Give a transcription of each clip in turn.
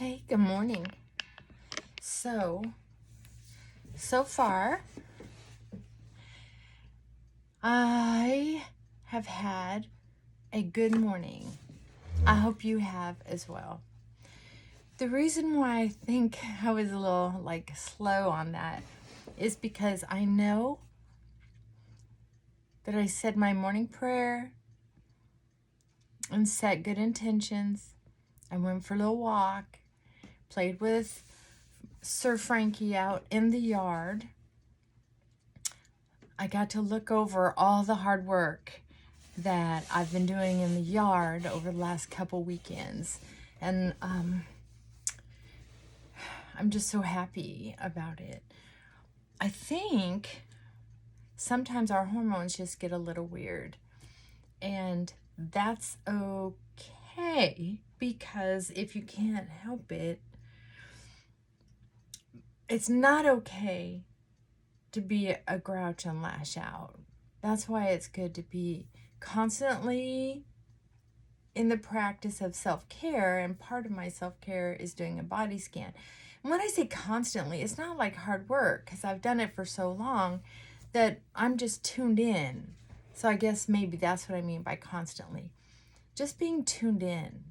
Hey, good morning. So far, I have had a good morning. I hope you have as well. The reason why I think I was a little slow on that is because I know that I said my morning prayer and set good intentions. I went for a little walk, played with Sir Frankie out in the yard. I got to look over all the hard work that I've been doing in the yard over the last couple weekends. And I'm just so happy about it. I think sometimes our hormones just get a little weird. And that's okay, because if you can't help it, it's not okay to be a grouch and lash out. That's why it's good to be constantly in the practice of self-care, and part of my self-care is doing a body scan. And when I say constantly, it's not like hard work, because I've done it for so long that I'm just tuned in. So I guess maybe that's what I mean by constantly. Just being tuned in.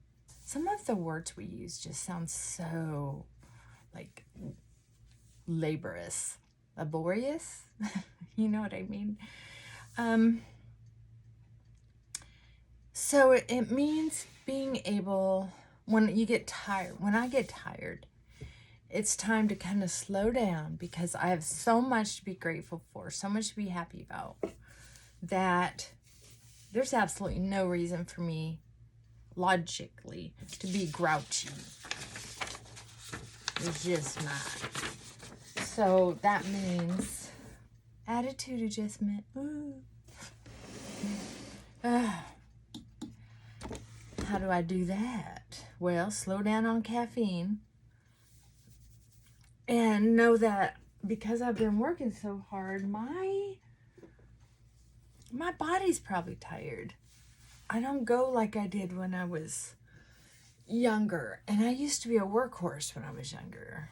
Some of the words we use just sound so laborious. You know what I mean? So it means being able, when I get tired, it's time to kind of slow down, because I have so much to be grateful for, so much to be happy about, that there's absolutely no reason for me, logically, to be grouchy. There's just not. So that means attitude adjustment. How do I do that? Well, slow down on caffeine. And know that because I've been working so hard, my body's probably tired. I don't go like I did when I was younger. And I used to be a workhorse when I was younger.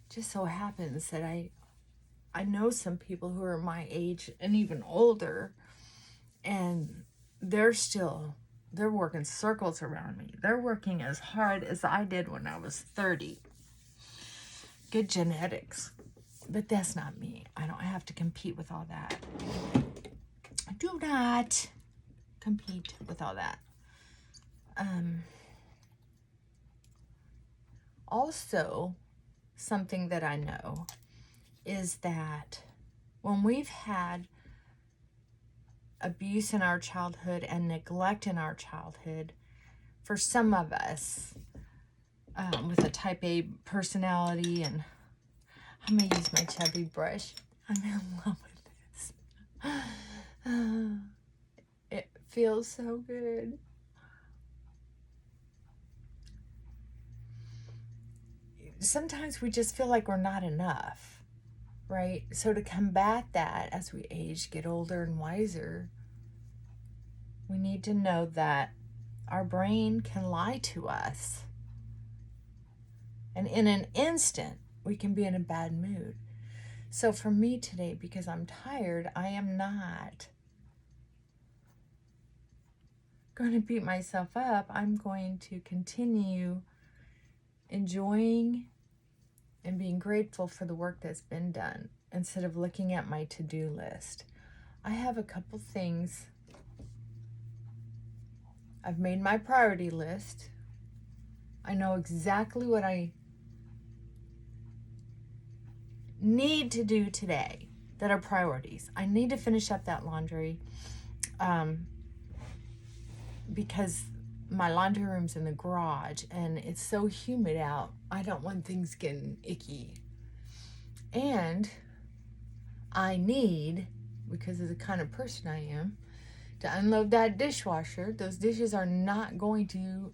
Just so happens that I know some people who are my age and even older, and they're working circles around me. They're working as hard as I did when I was 30. Good genetics. But that's not me. I don't have to compete with all that. I do not compete with all that. Also, something that I know is that when we've had abuse in our childhood and neglect in our childhood, for some of us, with a type A personality, and I'm going to use my chubby brush. I'm in love with this. It feels so good. Sometimes we just feel like we're not enough, right? So to combat that as we age, get older and wiser, we need to know that our brain can lie to us. And in an instant, we can be in a bad mood. So for me today, because I'm tired, I am not going to beat myself up. I'm going to continue enjoying and being grateful for the work that's been done, instead of looking at my to-do list. I have a couple things. I've made my priority list. I know exactly what I need to do today that are priorities. I need to finish up that laundry, because my laundry room's in the garage and it's so humid out. I don't want things getting icky. And I need, because of the kind of person I am, to unload that dishwasher. Those dishes are not going to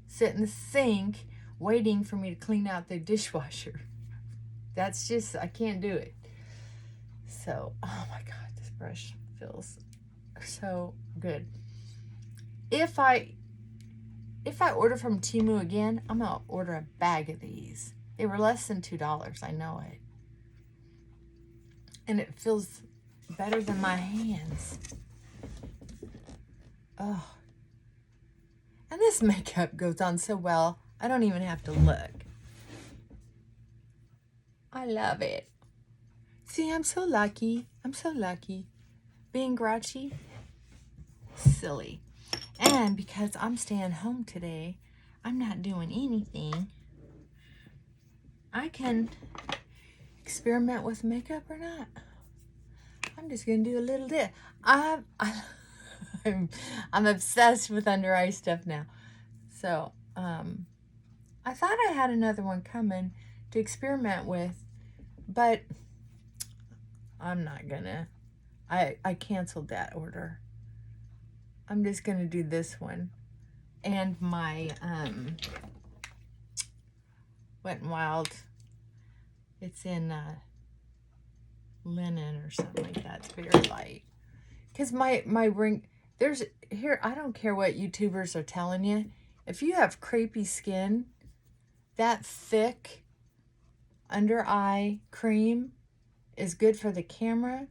sit in the sink waiting for me to clean out the dishwasher. That's just, I can't do it. So, oh my God, this brush feels so good. If I if I order from Temu again, I'm going to order a bag of these. They were less than $2. I know it. And it feels better than my hands. Oh. And this makeup goes on so well, I don't even have to look. I love it. See, I'm so lucky. I'm so lucky. Being grouchy, silly. And because I'm staying home today, I'm not doing anything. I can experiment with makeup or not. I'm just going to do a little bit. I'm obsessed with under eye stuff now. So, I thought I had another one coming to experiment with, but I'm not gonna. I canceled that order. I'm just gonna do this one. And my Wet n Wild, it's in linen or something like that. It's very light. Because my ring, there's, here, I don't care what YouTubers are telling you. If you have crepey skin, that thick under eye cream is good for the camera,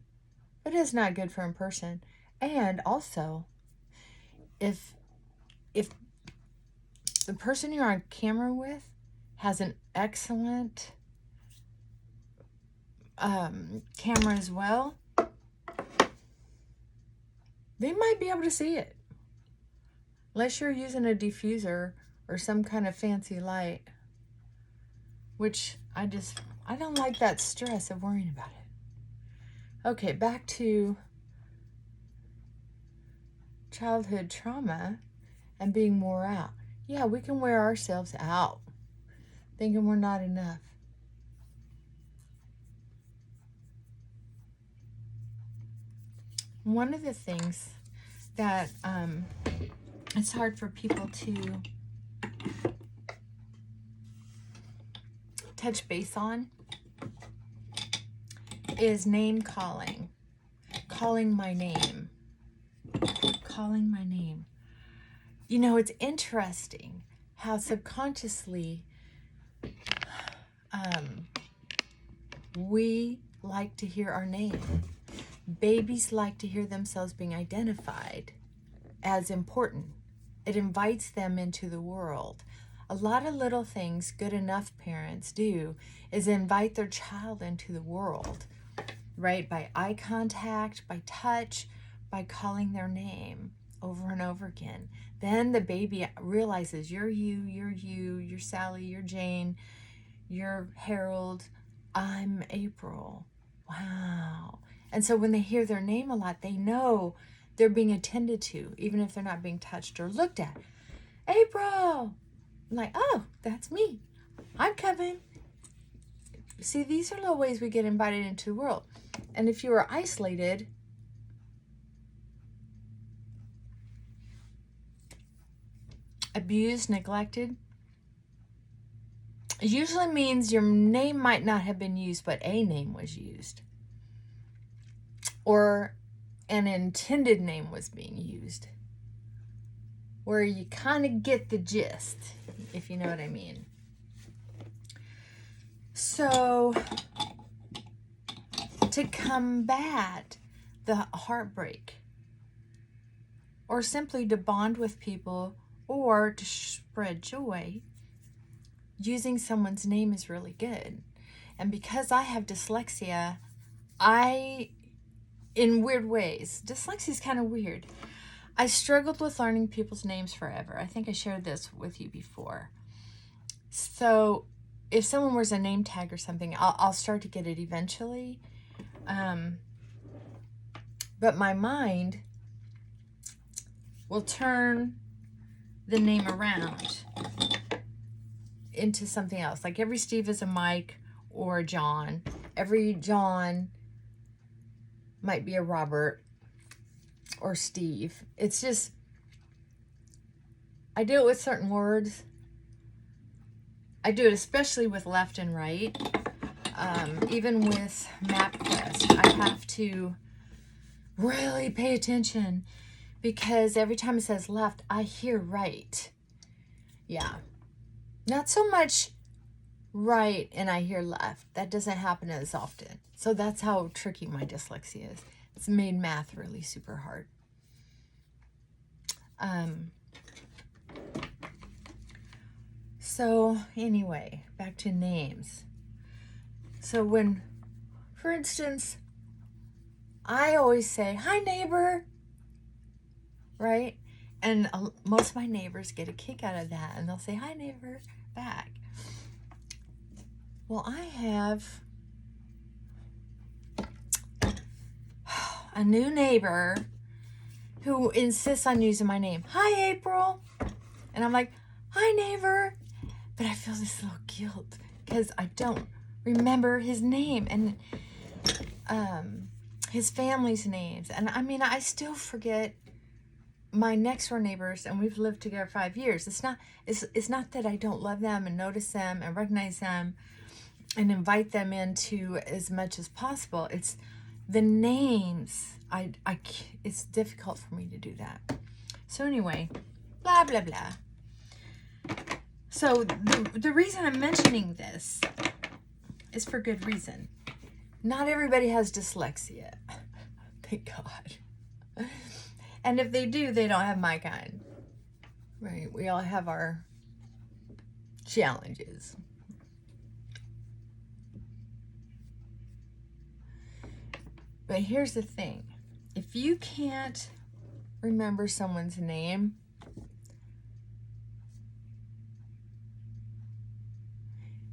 but it's not good for in person. And also, if the person you're on camera with has an excellent camera as well, they might be able to see it. Unless you're using a diffuser or some kind of fancy light, which I don't like that stress of worrying about it. Okay, back to childhood trauma and being wore out. Yeah, we can wear ourselves out thinking we're not enough. One of the things that it's hard for people to touch base on is name calling. Calling my name. Calling my name. You know, it's interesting how subconsciously we like to hear our name. Babies like to hear themselves being identified as important. It invites them into the world. A lot of little things good enough parents do is invite their child into the world, right? By eye contact, by touch, by calling their name over and over again. Then the baby realizes you're you, you're Sally, you're Jane, you're Harold, I'm April. Wow. And so when they hear their name a lot, they know they're being attended to, even if they're not being touched or looked at. April! I'm like, oh, that's me. I'm coming. See, these are little ways we get invited into the world. And if you are isolated, abused, neglected, it usually means your name might not have been used, but a name was used. Or an intended name was being used. Where you kind of get the gist, if you know what I mean. So, to combat the heartbreak, or simply to bond with people, or to spread joy, using someone's name is really good. And because I have dyslexia, in weird ways, dyslexia is kind of weird. I struggled with learning people's names forever. I think I shared this with you before. So if someone wears a name tag or something, I'll start to get it eventually. But my mind will turn the name around into something else. Like every Steve is a Mike or a John. Every John might be a Robert or Steve. It's just, I do it with certain words. I do it especially with left and right. Even with MapQuest, I have to really pay attention because every time it says left, I hear right. Yeah. Not so much right and I hear left. That doesn't happen as often. So that's how tricky my dyslexia is. It's made math really super hard. So anyway, back to names. So when, for instance, I always say, hi neighbor, right? And most of my neighbors get a kick out of that and they'll say, hi neighbor, back. Well, I have a new neighbor who insists on using my name. Hi, April. And I'm like, hi, neighbor. But I feel this little guilt because I don't remember his name and his family's names. And I mean, I still forget my next door neighbors, and we've lived together 5 years. It's not that I don't love them and notice them and recognize them and invite them into as much as possible. It's the names. It's difficult for me to do that. So anyway, blah, blah, blah. So the reason I'm mentioning this is for good reason. Not everybody has dyslexia. Thank God. And if they do, they don't have my kind. Right? We all have our challenges. But here's the thing. If you can't remember someone's name,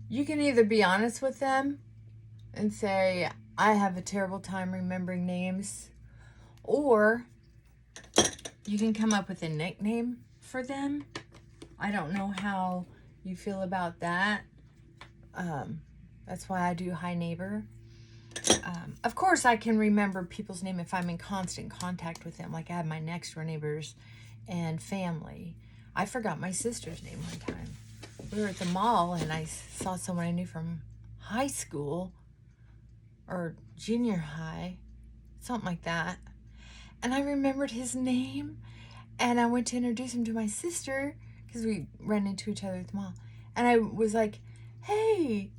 you can either be honest with them and say, I have a terrible time remembering names, or you can come up with a nickname for them. I don't know how you feel about that. That's why I do hi neighbor. Of course, I can remember people's name if I'm in constant contact with them, like I have my next door neighbors and family. I forgot my sister's name one time. We were at the mall and I saw someone I knew from high school or junior high, something like that. And I remembered his name and I went to introduce him to my sister because we ran into each other at the mall. And I was like, hey,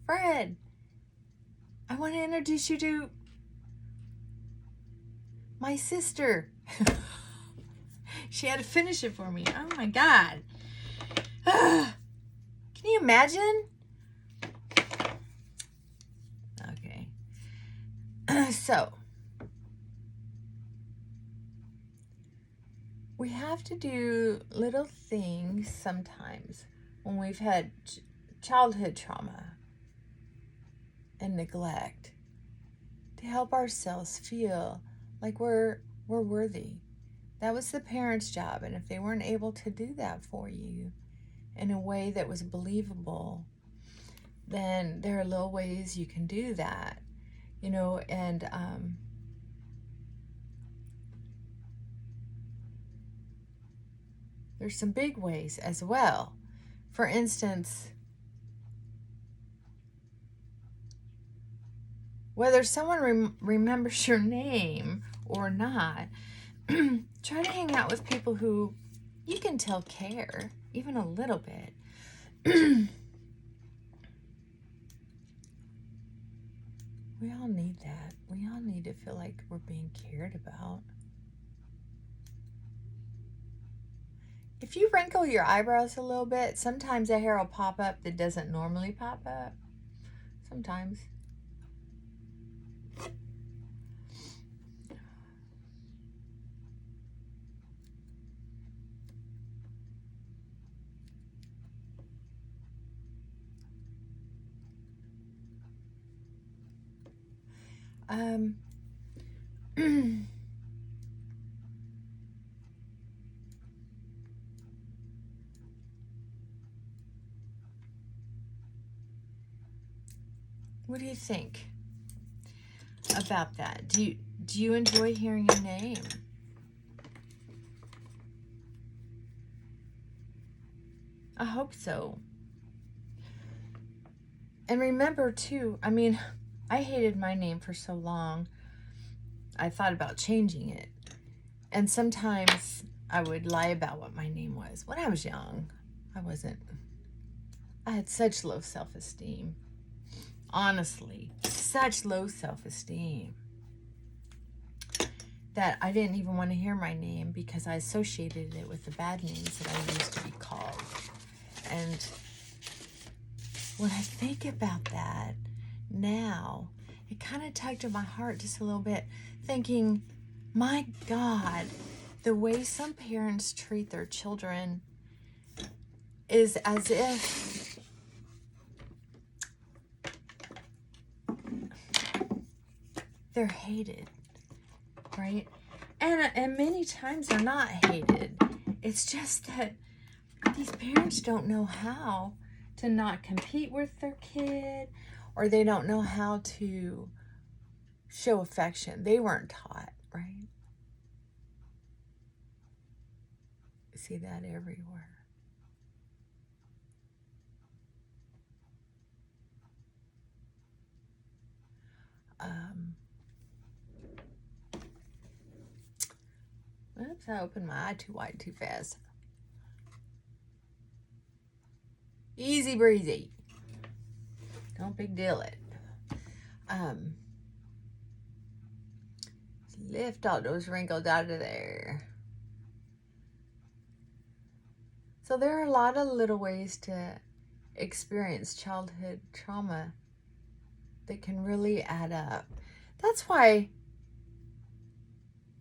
Fred, I want to introduce you to my sister. She had to finish it for me. Oh my God. Can you imagine? Okay. So, we have to do little things sometimes when we've had childhood trauma and neglect to help ourselves feel like we're worthy. That was the parents' job, and if they weren't able to do that for you in a way that was believable, then there are little ways you can do that, you know, and there's some big ways as well. For instance, whether someone remembers your name or not, try to hang out with people who you can tell care, even a little bit. We all need that. We all need to feel like we're being cared about. If you wrinkle your eyebrows a little bit, sometimes a hair will pop up that doesn't normally pop up. Sometimes. What do you think about that? Do you enjoy hearing your name? I hope so. And remember too, I mean, I hated my name for so long. I thought about changing it. And sometimes I would lie about what my name was. When I was young, I had such low self-esteem. Honestly, such low self-esteem that I didn't even want to hear my name because I associated it with the bad names that I used to be called. And when I think about that now, it kind of tugged at my heart just a little bit, thinking, my God, the way some parents treat their children is as if they're hated, right? And many times they're not hated. It's just that these parents don't know how to not compete with their kid, or they don't know how to show affection. They weren't taught, right? You see that everywhere. Oops, I opened my eye too wide too fast. Easy breezy. Don't big deal it. Lift all those wrinkles out of there. So there are a lot of little ways to experience childhood trauma that can really add up. That's why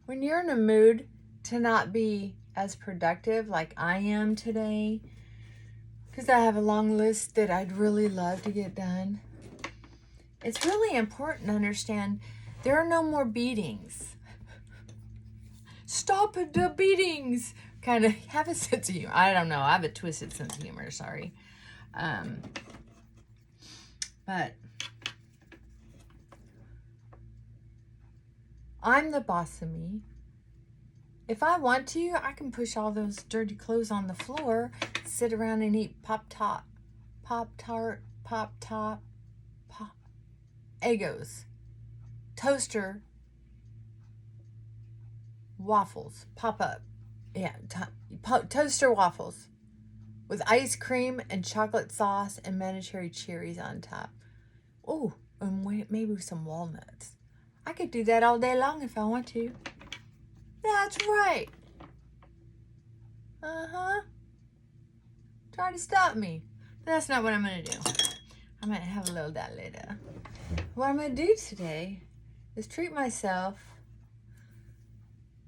when you're in a mood to not be as productive like I am today, because I have a long list that I'd really love to get done, it's really important to understand there are no more beatings. Stop the beatings. Kind of have a sense of humor. I don't know. I have a twisted sense of humor. Sorry. But I'm the boss of me. If I want to, I can push all those dirty clothes on the floor, sit around and eat Pop-Tart, Eggos, toaster, waffles, pop-up. Yeah, toaster waffles with ice cream and chocolate sauce and mandatory cherries on top. Oh, and maybe some walnuts. I could do that all day long if I want to. That's right. Try to stop me. But that's not what I'm going to do. I'm going to have a little of that later. What I'm going to do today is treat myself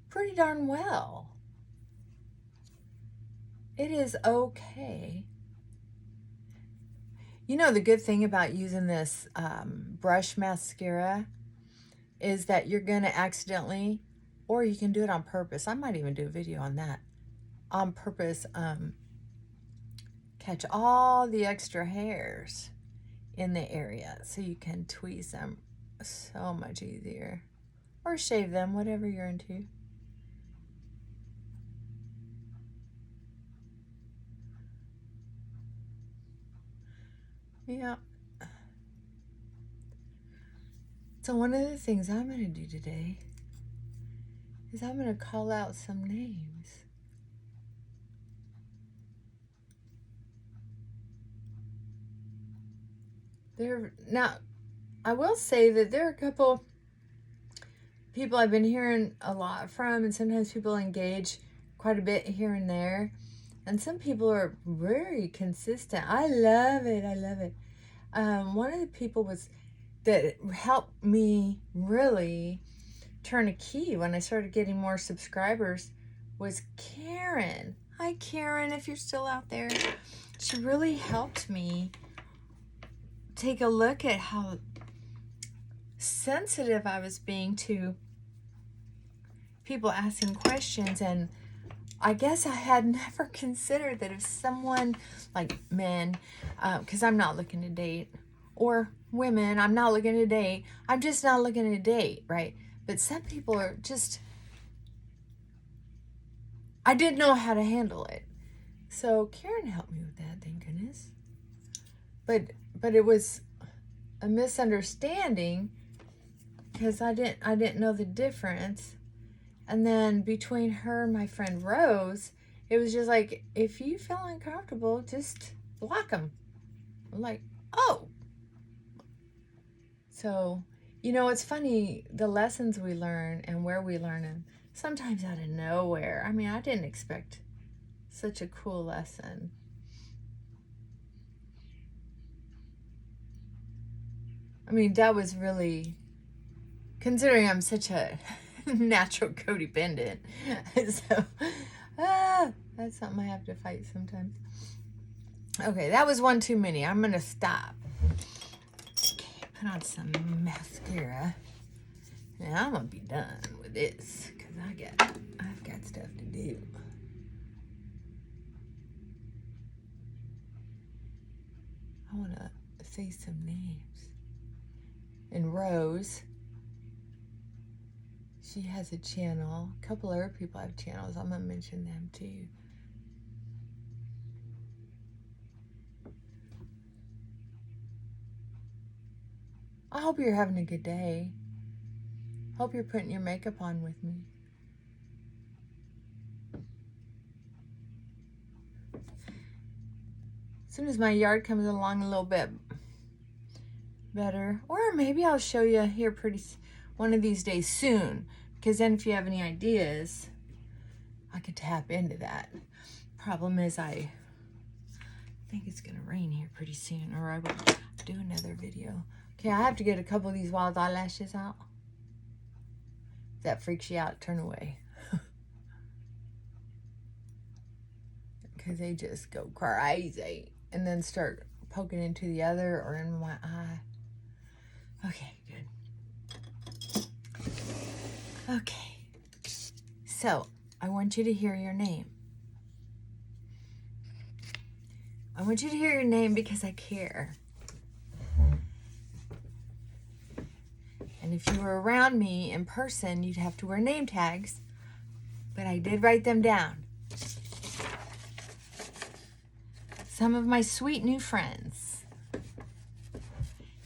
pretty darn well. It is okay. You know, the good thing about using this brush mascara is that you're going to accidentally, or you can do it on purpose. I might even do a video on that. On purpose, catch all the extra hairs in the area so you can tweeze them so much easier. Or shave them, whatever you're into. Yeah. So one of the things I'm going to do today is I'm going to call out some names. Now, I will say that there are a couple people I've been hearing a lot from, and sometimes people engage quite a bit here and there. And some people are very consistent. I love it. I love it. One of the people that helped me really turn a key when I started getting more subscribers was Karen. Hi, Karen, if you're still out there. She really helped me take a look at how sensitive I was being to people asking questions. And I guess I had never considered that if someone, like men, because I'm not looking to date, or women, I'm not looking to date. I'm just not looking to date, right? But some people are just, I didn't know how to handle it. So Karen helped me with that, thank goodness. But it was a misunderstanding because I didn't know the difference. And then between her and my friend Rose, it was just like, if you feel uncomfortable, just block them. I'm like, oh. So, it's funny, the lessons we learn and where we learn them, sometimes out of nowhere. I mean, I didn't expect such a cool lesson. I mean, that was really, considering I'm such a natural codependent. So, that's something I have to fight sometimes. Okay, that was one too many. I'm going to stop. Okay, put on some mascara. And I'm going to be done with this because I've got stuff to do. I want to say some names. And Rose, she has a channel. A couple other people have channels. I'm going to mention them too. I hope you're having a good day. Hope you're putting your makeup on with me. As soon as my yard comes along a little bit better, or maybe I'll show you here one of these days soon, because then if you have any ideas, I could tap into that. Problem is, I think it's gonna rain here pretty soon, or I will do another video. Okay, I have to get a couple of these wild eyelashes out. If that freaks you out, turn away. Because they just go crazy and then start poking into the other or in my eye. Okay, good. Okay, so I want you to hear your name. I want you to hear your name because I care. And if you were around me in person, you'd have to wear name tags, but I did write them down. Some of my sweet new friends: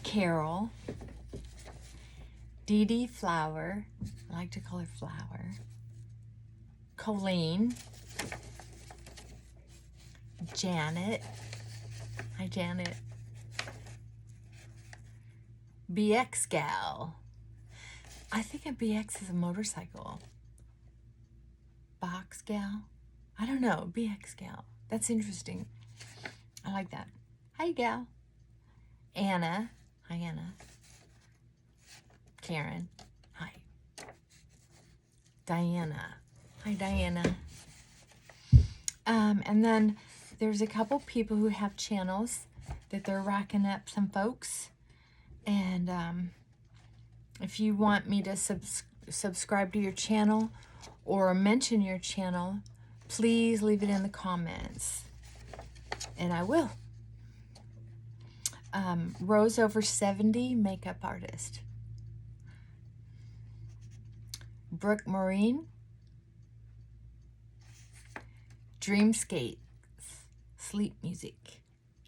Carol, Dee Dee Flower, I like to call her Flower, Colleen, Janet, hi Janet, BX Gal, I think a BX is a motorcycle, Box Gal, I don't know, BX Gal, that's interesting, I like that, hi Gal, Anna, hi Anna, Karen, hi, Diana, hi Diana, and then there's a couple people who have channels that they're racking up some folks, and if you want me to subscribe to your channel or mention your channel, please leave it in the comments, and I will. Rose over 70, makeup artist. Brooke Maureen, Dreamscape, sleep music.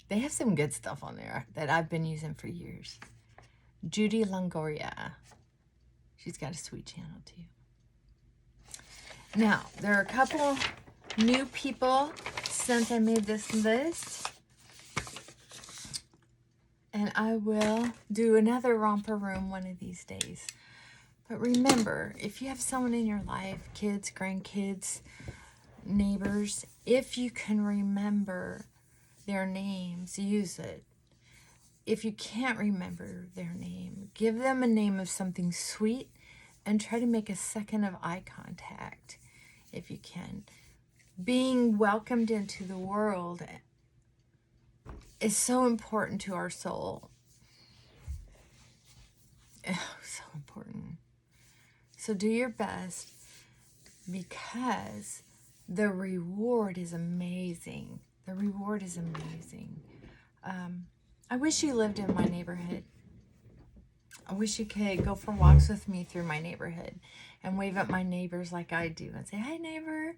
They have some good stuff on there that I've been using for years. Judy Longoria, she's got a sweet channel too. Now, there are a couple new people since I made this list. And I will do another romper room one of these days. But remember, if you have someone in your life, kids, grandkids, neighbors, if you can remember their names, use it. If you can't remember their name, give them a name of something sweet and try to make a second of eye contact if you can. Being welcomed into the world is so important to our soul. Oh, so important. So do your best, because the reward is amazing. The reward is amazing. I wish you lived in my neighborhood. I wish you could go for walks with me through my neighborhood and wave at my neighbors like I do and say, hi, neighbor,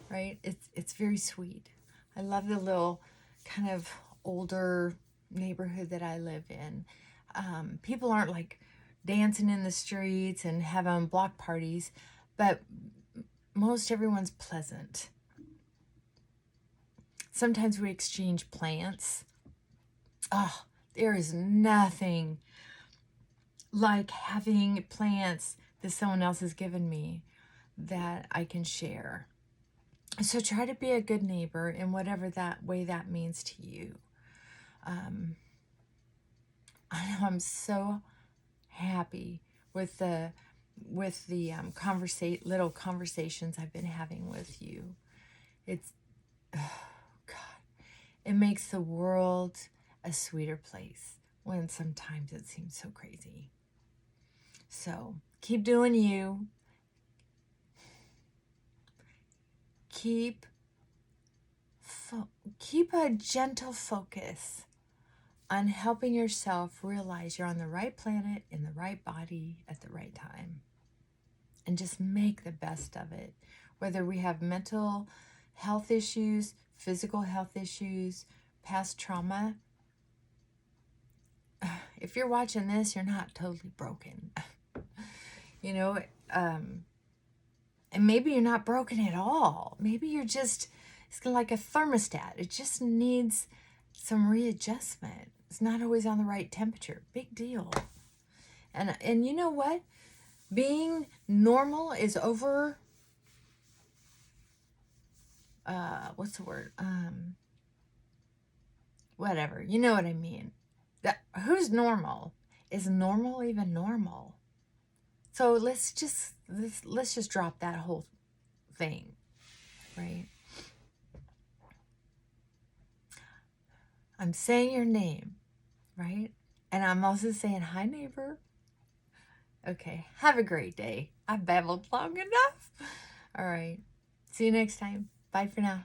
right? It's very sweet. I love the little kind of older neighborhood that I live in. People aren't like dancing in the streets and having block parties, but most everyone's pleasant. Sometimes we exchange plants. Oh, there is nothing like having plants that someone else has given me that I can share. So try to be a good neighbor in whatever that way that means to you. I know I'm so happy with the little conversations I've been having with you. It's, oh God, it makes the world a sweeter place when sometimes it seems so crazy. So keep doing you. Keep a gentle focus on helping yourself realize you're on the right planet, in the right body, at the right time. And just make the best of it. Whether we have mental health issues, physical health issues, past trauma, if you're watching this, you're not totally broken. You know, and maybe you're not broken at all. Maybe you're just, it's like a thermostat. It just needs some readjustment. It's not always on the right temperature. Big deal. And you know what? Being normal is over, what's the word? Whatever. You know what I mean. Who's normal? Is normal even normal? So let's just drop that whole thing, right? I'm saying your name, right? And I'm also saying, hi, neighbor. Okay, have a great day. I've babbled long enough. All right, see you next time. Bye for now.